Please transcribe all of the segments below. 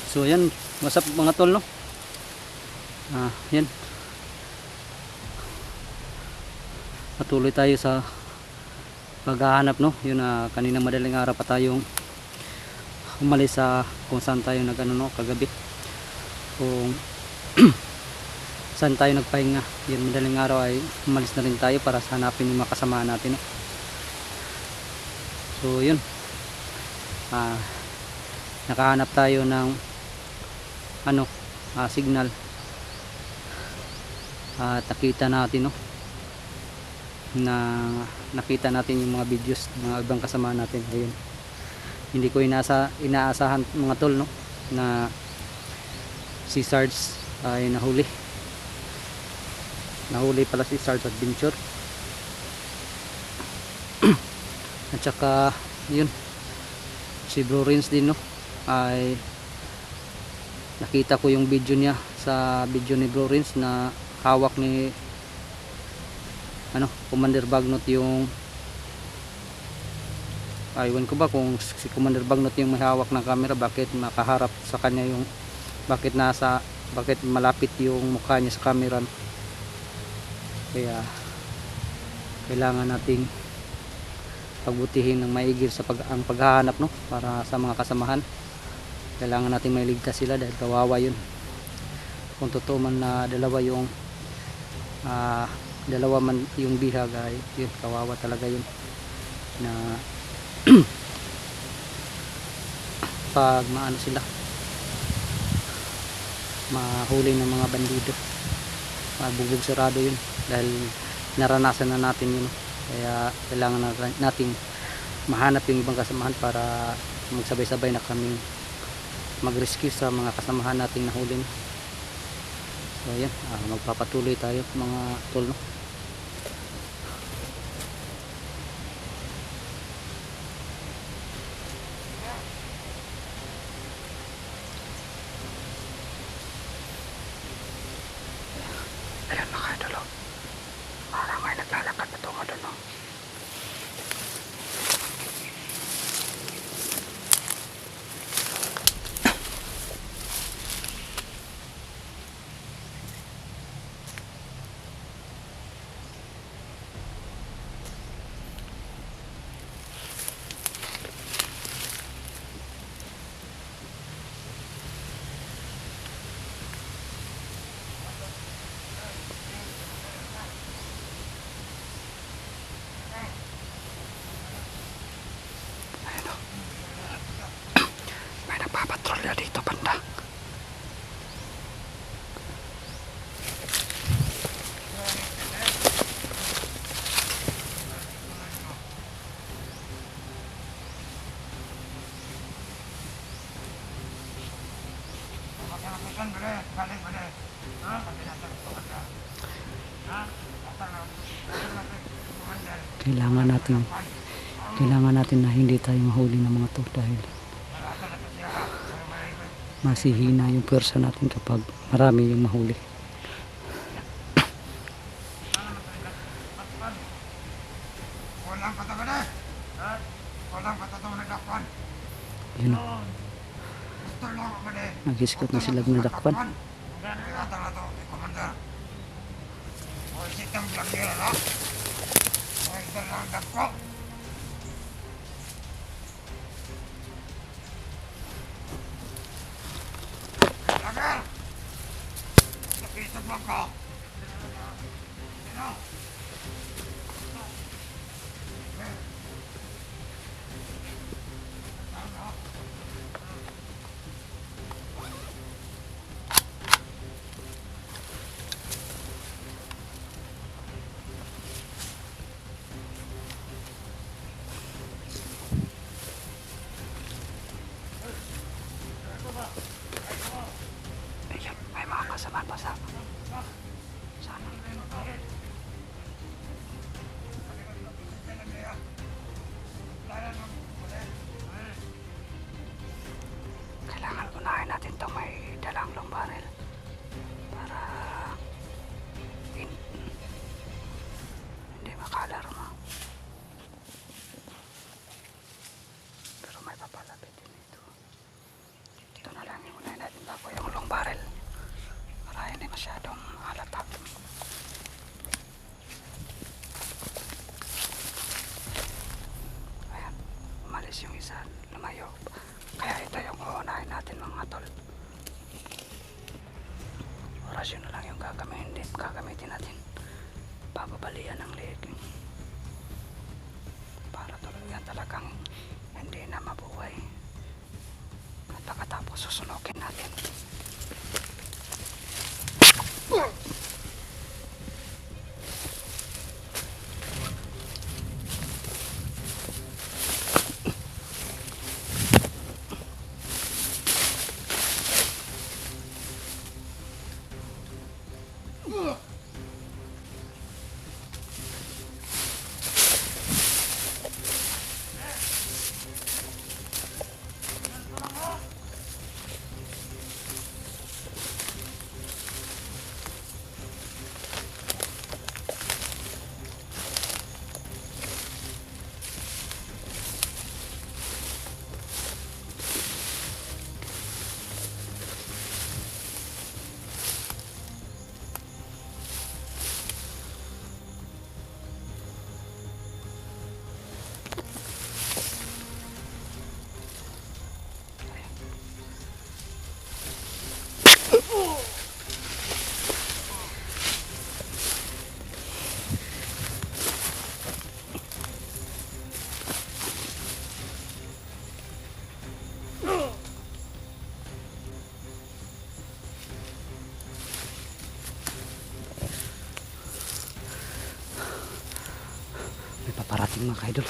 So yan, what's up mga tol, no? Yan. Patuloy tayo sa paghahanap, no? Yun, kanina madaling araw pa tayong umalis sa kung saan tayo nagano, no, kagabi. Kung saan tayo nagpahinga. Yun, madaling araw ay umalis na rin tayo para hanapin yung mga kasama natin, no? So yun. Nakahanap tayo ng signal. At nakita natin, no, na nakita natin yung mga videos ng mga ibang kasama natin. Ayun, hindi ko inaasahan mga tol, no, na si Sarge ay nahuli pala si Sarge Adventure. At saka yun, si Bro Rins din, no, ay nakita ko yung video niya sa video ni Bro Rins na hawak ni Commander Bagnot yung aywan ko ba kung si Commander Bagnot yung may hawak ng camera, bakit makaharap sa kanya yung bakit malapit yung mukha niya sa camera. Kaya kailangan nating pagbutihin ng maigil sa ang paghahanap, no, para sa mga kasamahan. Kailangan nating mailigtas sila dahil kawawa yun. Kung totoo man na dalawa man yung bihag, ay yun, kawawa talaga yun na pag sila mahuli ng mga bandido, bubog sarado yun, dahil naranasan na natin yun. Kaya kailangan nating mahanap yung ibang kasamahan para magsabay-sabay na kaming mag-rescue sa mga kasamahan nating nahuli. So yan, magpapatuloy tayo mga tol, no? Ayan mga idol, parang may naglalakad na tungo doon, no? May nagpapatrolya dito banda. Kailangan natin na hindi tayo mahuli ng mga to, dahil masihina yung pwersa natin kapag marami yung mahuli. Yun, nag-iskot na sila ng dakpan. Ayan, may mga kasama pa sana. Kailangan unahin natin itong may dalang long barrel para hindi makalarma. Pero may papalapit din ito. Ito na lang yung unahin natin. operasyon na lang yung gagamitin natin. Bababalian ng legging para tuluyan talagang hindi na mabuhay. At pagkatapos susunogin natin. May paparating mga kaidol.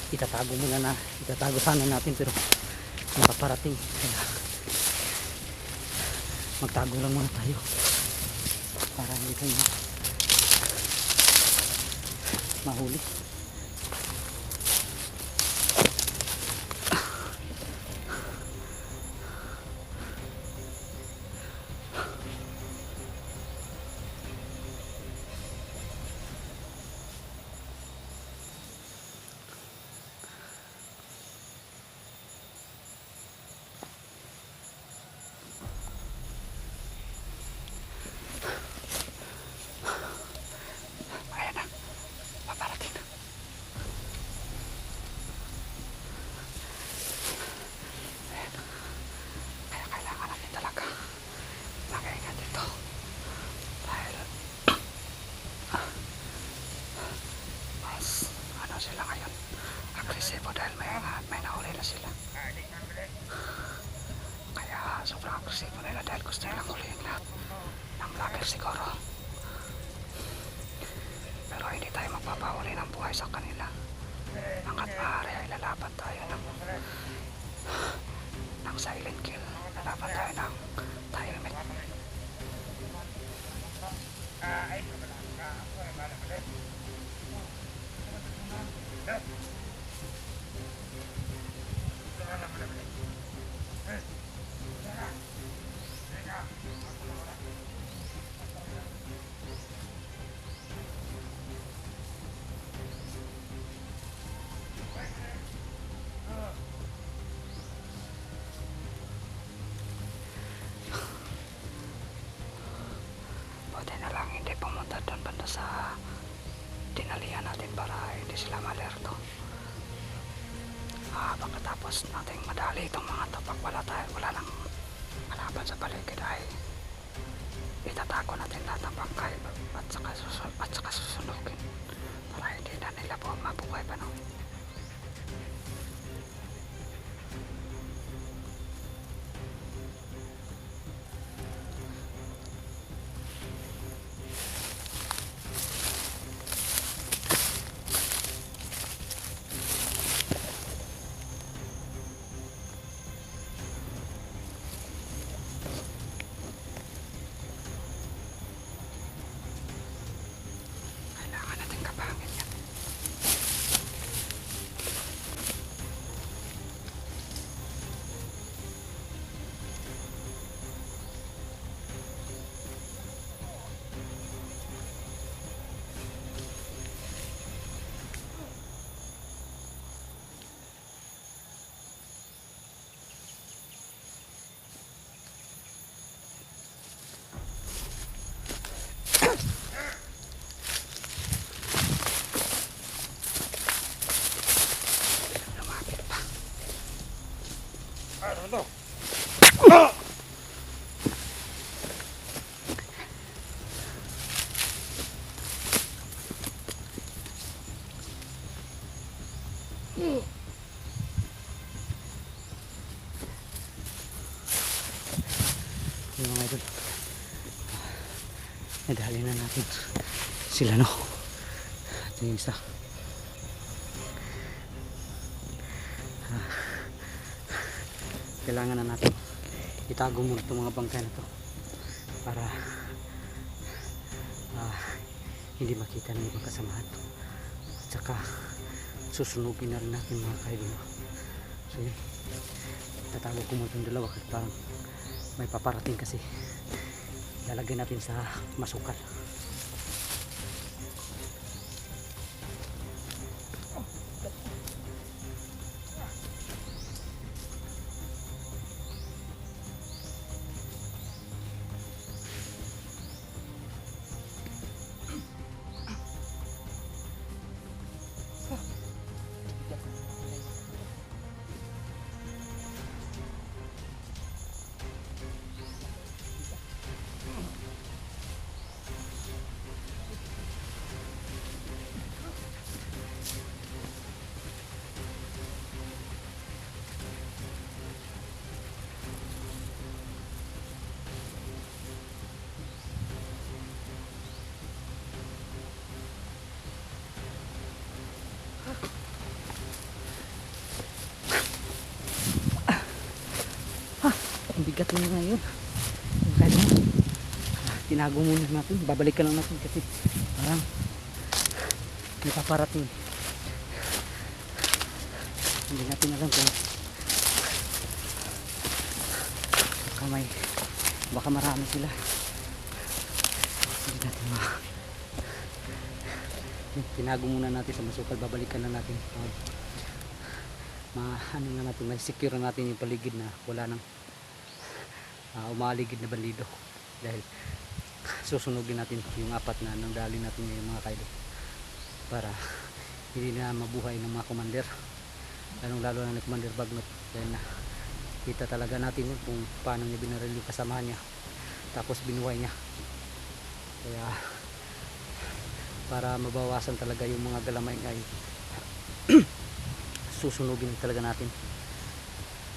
Itatago sana natin pero may paparating. Kaya magtago lang muna tayo para hindi tayo mahuli. Sobrang agresibo nila dahil gusto nilang huliin lahat ng vlogger siguro. Pero hindi tayo magpapahuli ng buhay sa kanila. Hanggat maaari ay lalaban tayo ng silent kill. Lalaban tayo ng tahimik. Buti na lang hindi pumunta doon banda sa tinalian natin para hindi sila malerto. Pagkatapos nating madali itong mga to, pag wala nang malaban sa paligid ay itatago natin lahat ng bangkay at saka susunugin para hindi na nila po mabuhay pa no. Ano? yung mga idol. Nadali na natin sila, no. Ito yung isa. Kailangan na natin itago muna itong mga bangkay na to para hindi makita ng ibang kasamahan, at saka susunugin na rin natin mga kaidol. So yun, tatago ko muna itong dalawa kasi parang may paparating, kasi lalagay natin sa masukal. Ang bigat na ngayon. Kaya tinago muna natin, babalikan lang natin kasi parang may paparating. Hindi natin alam kung baka marami sila. Hindi natin tinago muna natin sa masukal, babalikan lang natin. Ano na natin, may secure natin yung paligid na wala nang umaligid na bandido, dahil susunugin natin yung apat na nangdali natin ngayon mga kaidol, para hindi na mabuhay ng mga commander, lalo na ng Commander Bagnot. Dahil na kita talaga natin yun kung paano niya binaril yung kasamahan niya, tapos binuhay niya. Kaya para mabawasan talaga yung mga galamay ay susunugin talaga natin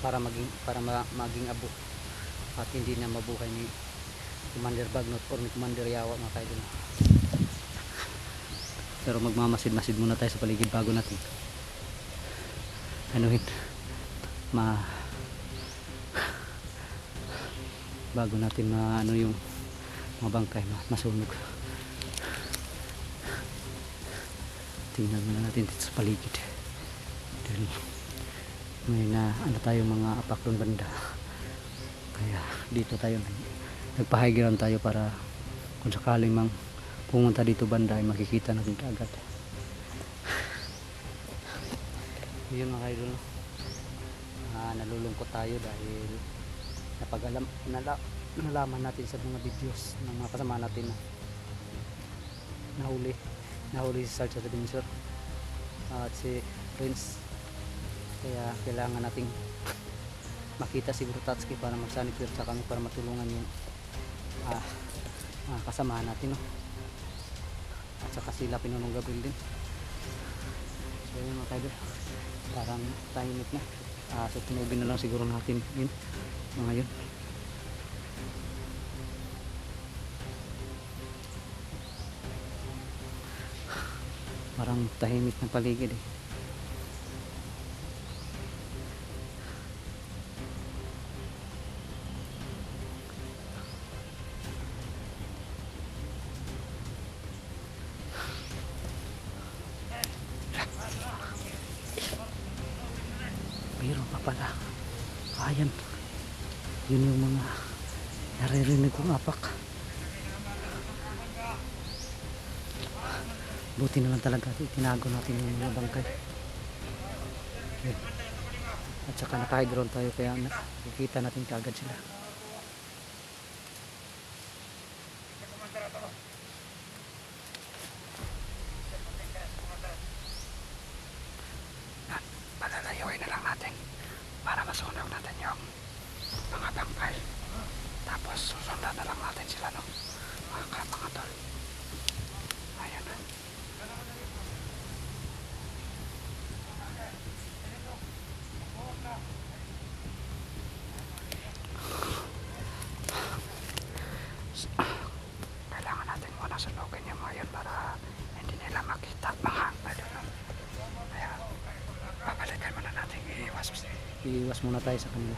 para maging abo at hindi na mabuhay ni Commander Bagnot or ni Commander Yawa mga kaidol. Pero magmamasid-masid muna tayo sa paligid bago natin bago natin yung mga bangkay masunog. Tingnan muna natin dito sa paligid dahil may tayo mga apaklong banda, kaya dito tayo nagpahigiran tayo para kung sakaling mang pumunta dito banda ay makikita natin agad. Yun mga kaidol, nalulungkot tayo dahil nalaman natin sa mga videos ng mga kasama natin na nahuli si Sarge Adventure at si Prince. Kaya kailangan nating makita si Brutatski para magsanipir sa kami, para matulungan yung kasamahan natin, no? At saka sila Pinunong Gabriel din. So yun mga kaidol, parang tahimik na. So tunubin na lang siguro natin yun mga yun. Parang tahimik na paligid eh. Biro pa pala. Ayan. Yun yung mga naririnig kong apak. Buti na lang talaga tinago natin yung mga bangkay. Okay. At saka naka-high-ground tayo kaya nakikita natin kaagad sila. Palalayuin na lang natin para masunog natin yung mga bangkay. Tapos susundan na lang natin sila, no? Mga tol. Ayan na. Kailangan natin muna sunugin yung mga yun para hindi nila makita mga idol. Kaya babalikan muna natin, iiwas muna tayo sa kanila.